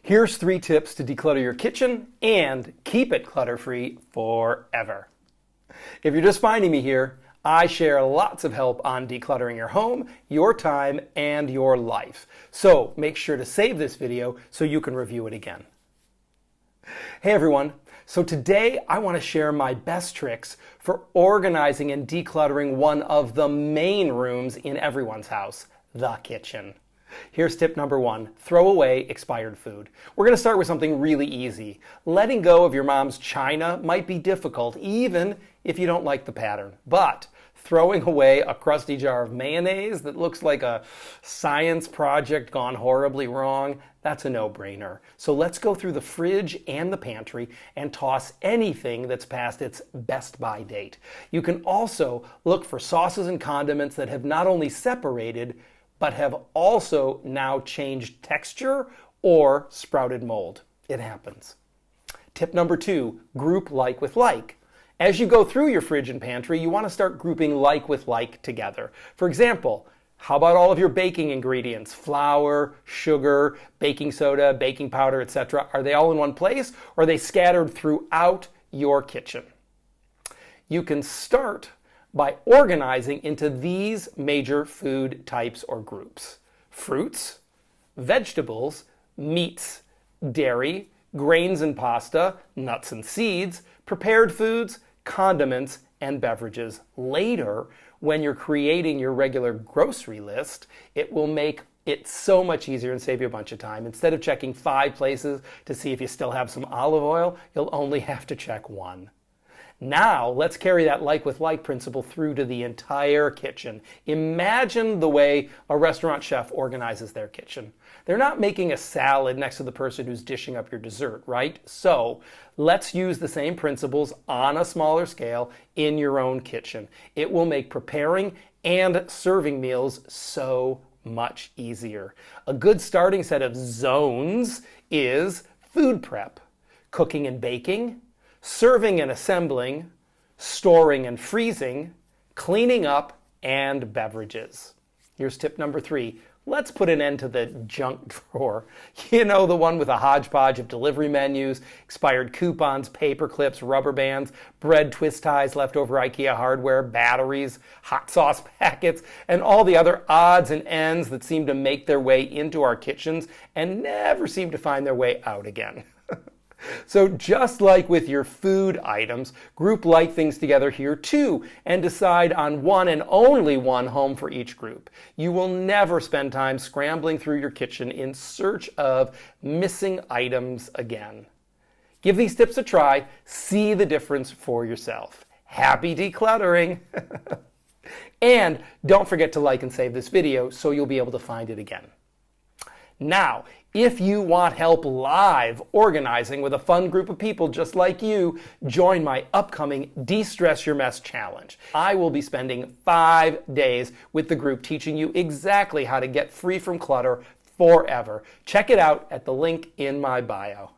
Here's 3 tips to declutter your kitchen and keep it clutter-free forever. If you're just finding me here, I share lots of help on decluttering your home, your time, and your life. So make sure to save this video so you can review it again. Hey everyone, so today I want to share my best tricks for organizing and decluttering one of the main rooms in everyone's house, the kitchen. Here's tip number 1, throw away expired food. We're going to start with something really easy. Letting go of your mom's china might be difficult, even if you don't like the pattern. But throwing away a crusty jar of mayonnaise that looks like a science project gone horribly wrong, that's a no-brainer. So let's go through the fridge and the pantry and toss anything that's past its best by date. You can also look for sauces and condiments that have not only separated, but have also now changed texture or sprouted mold. It happens. Tip number 2, group like with like. As you go through your fridge and pantry, you want to start grouping like with like together. For example, how about all of your baking ingredients? Flour, sugar, baking soda, baking powder, etc. Are they all in one place, or are they scattered throughout your kitchen? You can start by organizing into these major food types or groups: fruits, vegetables, meats, dairy, grains and pasta, nuts and seeds, prepared foods, condiments, and beverages. Later, when you're creating your regular grocery list, it will make it so much easier and save you a bunch of time. Instead of checking 5 places to see if you still have some olive oil, you'll only have to check 1. Now, let's carry that like with like principle through to the entire kitchen. Imagine the way a restaurant chef organizes their kitchen. They're not making a salad next to the person who's dishing up your dessert, right? So let's use the same principles on a smaller scale in your own kitchen. It will make preparing and serving meals so much easier. A good starting set of zones is food prep, cooking and baking, serving and assembling, storing and freezing, cleaning up, and beverages. Here's tip number 3. Let's put an end to the junk drawer. You know, the one with a hodgepodge of delivery menus, expired coupons, paper clips, rubber bands, bread twist ties, leftover IKEA hardware, batteries, hot sauce packets, and all the other odds and ends that seem to make their way into our kitchens and never seem to find their way out again. So just like with your food items, group like things together here too and decide on one and only one home for each group. You will never spend time scrambling through your kitchen in search of missing items again. Give these tips a try, see the difference for yourself. Happy decluttering! And don't forget to like and save this video so you'll be able to find it again. Now, if you want help live organizing with a fun group of people just like you, join my upcoming De-Stress Your Mess Challenge. I will be spending 5 days with the group teaching you exactly how to get free from clutter forever. Check it out at the link in my bio.